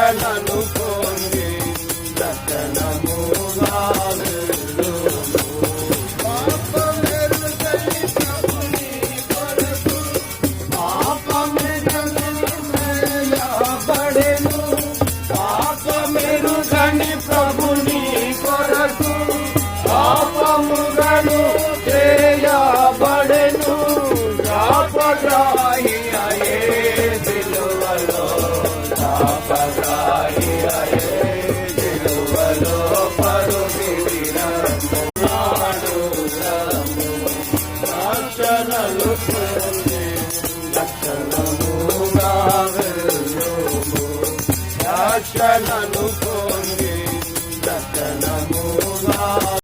రక్షణను పొంది రక్షణముగా ప్రభుని కొరకు పాపములను చేయబడెను శాపగ్రాహి అయే సిలువలో శాపగ్రాహి అయే సిలువలో పరుగు